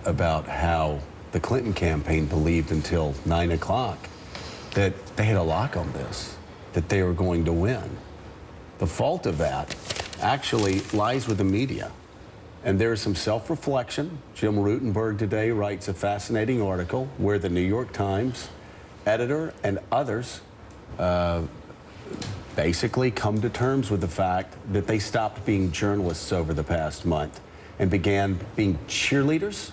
about how the Clinton campaign believed until 9 o'clock that they had a lock on this, that they were going to win. The fault of that actually lies with the media. And there's some self-reflection. Jim Rutenberg today writes a fascinating article where the New York Times editor and others basically come to terms with the fact that they stopped being journalists over the past month and began being cheerleaders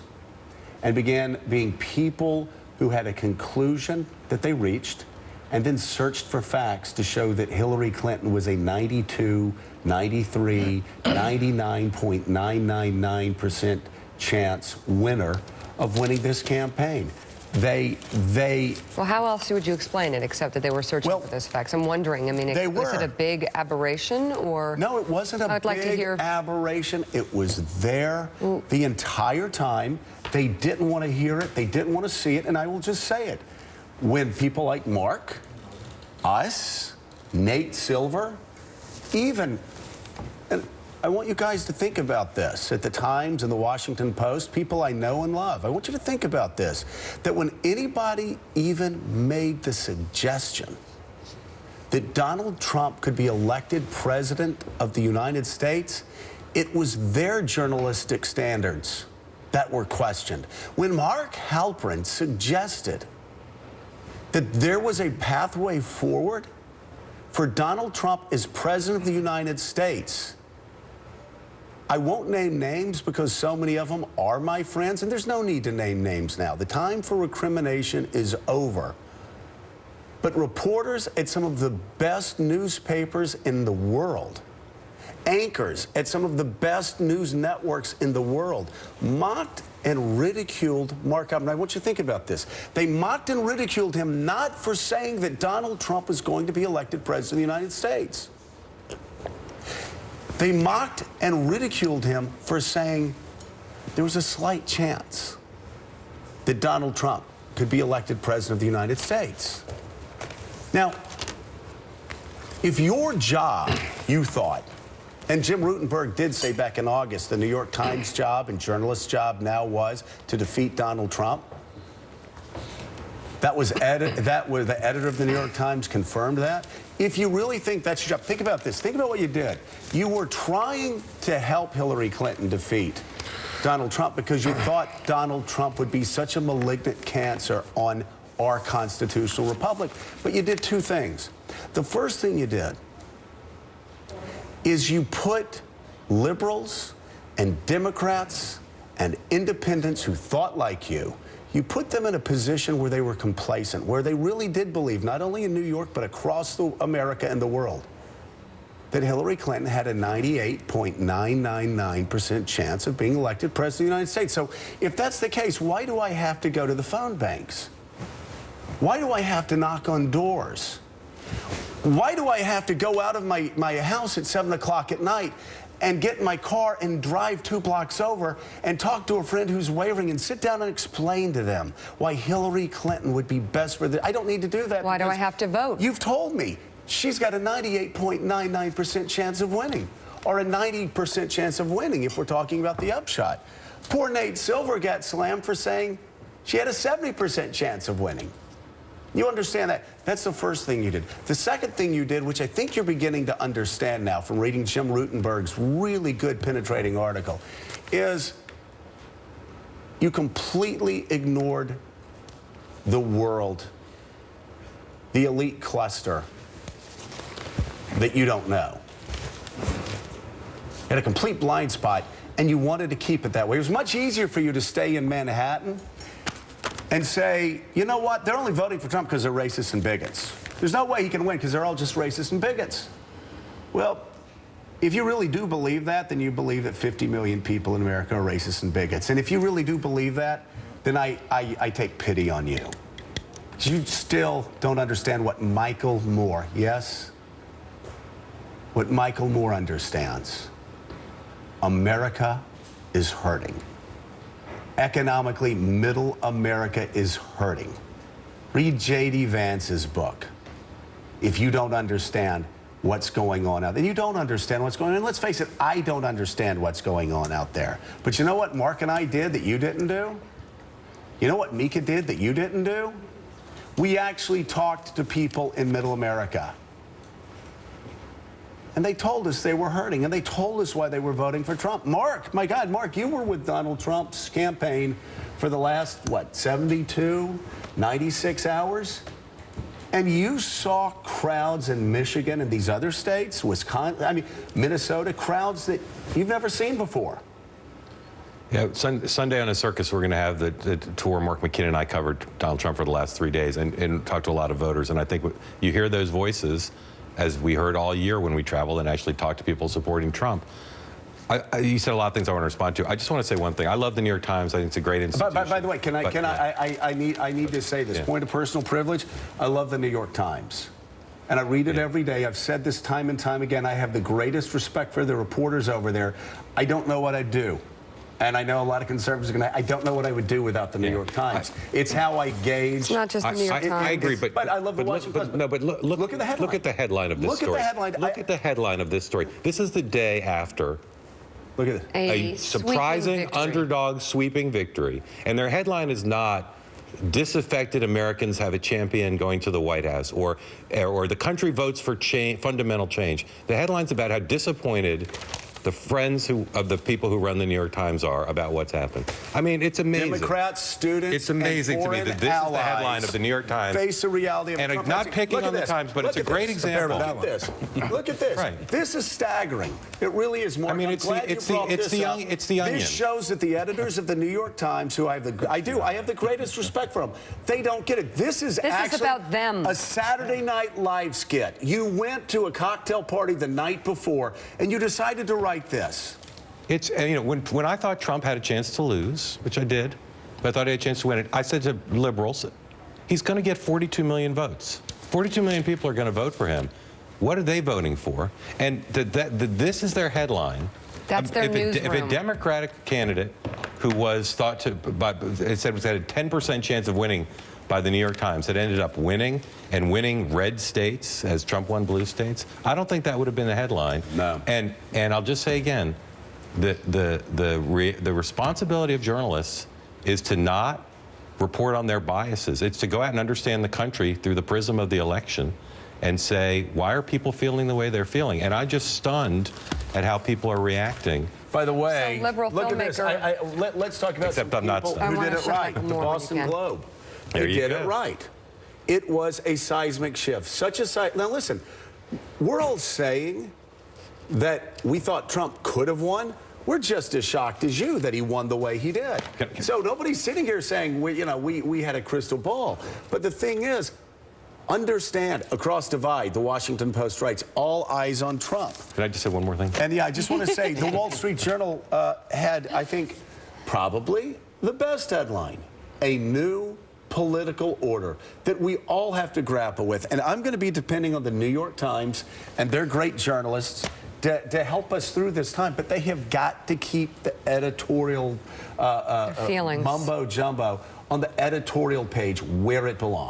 and began being people who had a conclusion that they reached and then searched for facts to show that Hillary Clinton was a 92, 93, 99.999% chance winner of winning this campaign. Well, how else would you explain it except that they were searching for those facts? I'm wondering, I mean, was it a big aberration or? No, it wasn't a big aberration. It was there the entire time. They didn't want to hear it. They didn't want to see it. And I will just say it. When people like Mark, us, Nate Silver, even, and I want you guys to think about this, at the Times and the Washington Post, people I know and love, I want you to think about this, that when anybody even made the suggestion that Donald Trump could be elected president of the United States, it was their journalistic standards that were questioned. When Mark Halperin suggested that there was a pathway forward for Donald Trump as president of the United States, I won't name names because so many of them are my friends, and there's no need to name names now. The time for recrimination is over. But reporters at some of the best newspapers in the world, anchors at some of the best news networks in the world, mocked and ridiculed Mark Halperin. I want you to think about this. They mocked and ridiculed him not for saying that Donald Trump was going to be elected president of the United States. They mocked and ridiculed him for saying there was a slight chance that Donald Trump could be elected president of the United States. Now, if your job, you thought, and Jim Rutenberg did say back in August, the New York Times job and journalist's job now was to defeat Donald Trump. That was the editor of the New York Times confirmed that. If you really think that's your job, think about this. Think about what you did. You were trying to help Hillary Clinton defeat Donald Trump because you thought Donald Trump would be such a malignant cancer on our constitutional republic. But you did two things. The first thing you did is you put liberals and Democrats and independents who thought like you put them in a position where they were complacent, where they really did believe, not only in New York, but across America and the world, that Hillary Clinton had a 98.999% chance of being elected president of the United States. So if that's the case, why do I have to go to the phone banks? Why do I have to knock on doors? Why do I have to go out of my house at 7 o'clock at night and get in my car and drive 2 blocks over and talk to a friend who's wavering and sit down and explain to them why Hillary Clinton would be best for the... I don't need to do that. Why do I have to vote? You've told me she's got a 98.99% chance of winning, or a 90% chance of winning if we're talking about the upshot. Poor Nate Silver got slammed for saying she had a 70% chance of winning. You understand that? That's the first thing you did. The second thing you did, which I think you're beginning to understand now from reading Jim Rutenberg's really good penetrating article, is you completely ignored the world, the elite cluster that you don't know. You had a complete blind spot, and you wanted to keep it that way. It was much easier for you to stay in Manhattan and say, you know what, they're only voting for Trump because they're racist and bigots. There's no way he can win because they're all just racist and bigots. Well, if you really do believe that, then you believe that 50 million people in America are racist and bigots. And if you really do believe that, then I take pity on you. You still don't understand what Michael Moore, yes? What Michael Moore understands. America is hurting. Economically, middle America is hurting. Read J.D. Vance's book if you don't understand what's going on out there. You don't understand what's going on. And let's face it, I don't understand what's going on out there. But you know what Mark and I did that you didn't do? You know what Mika did that you didn't do? We actually talked to people in Middle America. And they told us they were hurting, and they told us why they were voting for Trump. Mark, my God, Mark, you were with Donald Trump's campaign for the last, what, 72, 96 hours? And you saw crowds in Michigan and these other states, Wisconsin, I mean, Minnesota, crowds that you've never seen before. Yeah, Sunday on a Circus, we're going to have the tour. Mark McKinnon and I covered Donald Trump for the last 3 days and talked to a lot of voters. And I think you hear those voices, as we heard all year when we traveled and actually talked to people supporting Trump. You said a lot of things I want to respond to. I just want to say one thing. I love the New York Times. I think it's a great institution. By the way, I need to say this. Point of personal privilege. I love the New York Times. And I read it every day. I've said this time and time again. I have the greatest respect for the reporters over there. I don't know what I'd do. And I know a lot of conservatives are going to, I don't know what I would do without the New York Times. It's how I gauge. It's not just the New York Times. I agree, but I love the Washington Post. No, but look at the headline. Look at the headline of this story. Look at the headline. Look at the headline of this story. This is the day after look at it. A surprising underdog sweeping victory. And their headline is not disaffected Americans have a champion going to the White House or the country votes for fundamental change. The headline's about how disappointed the friends of the people who run the New York Times are about what's happened. I mean, it's amazing. Democrats, students, it's amazing to me that this is the headline of the New York Times. Face the reality of and Trump. not picking on the Times, but it's a great example. Look at this. Look at this. Right. This is staggering. It really is. Mark. I mean, it's the onion. This shows that the editors of the New York Times, who I have the greatest respect for them, they don't get it. This is actually about them. A Saturday Night Live skit. You went to a cocktail party the night before, and you decided to write this. It's, you know, when I thought Trump had a chance to lose, which I did, but I thought he had a chance to win it, I said to liberals, he's going to get 42 million votes. 42 million people are going to vote for him. What are they voting for? And this is their headline. That's their newsroom. If a Democratic candidate who was thought to, it said had a 10% chance of winning by the New York Times, had ended up winning and winning red states as Trump won blue states, I don't think that would have been the headline. No. And I'll just say again, the responsibility of journalists is to not report on their biases. It's to go out and understand the country through the prism of the election and say, why are people feeling the way they're feeling? And I'm just stunned at how people are reacting. By the way, so liberal look filmmaker. at this. Let's talk about Except some I'm not people stunned. who did it right. The Boston Globe. They did it right. It was a seismic shift. Now listen, we're all saying that we thought Trump could have won. We're just as shocked as you that he won the way he did. So nobody's sitting here saying we had a crystal ball. But the thing is, understand, across divide, the Washington Post writes, all eyes on Trump. Can I just say one more thing? And yeah, I just want to say, the Wall Street Journal had, I think, probably the best headline, a new political order that we all have to grapple with. And I'm going to be depending on the New York Times and their great journalists to help us through this time. But they have got to keep the editorial mumbo jumbo on the editorial page where it belongs.